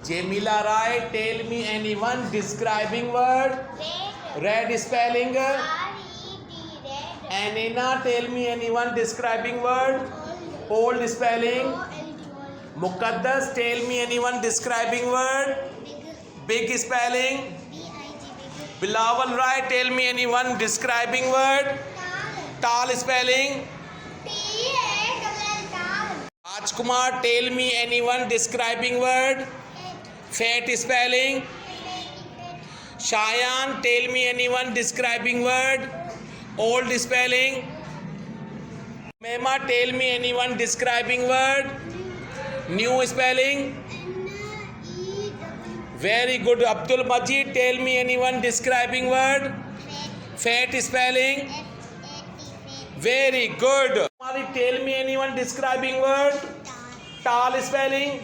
Jemila Rai, tell me anyone describing word. Red spelling. Anina, tell me anyone describing word. Old spelling. Muqaddas, tell me anyone describing word. Big spelling. Bilawal Rai, tell me anyone describing word. Tall spelling. Rajkumar, tell me anyone describing word. Fat spelling. Shayan, tell me anyone describing word. Old spelling. Mema, tell me anyone describing word. New spelling. Very good. Abdul Majid, tell me anyone describing word. Fat spelling. Very good. Tell me anyone describing word. Tall spelling.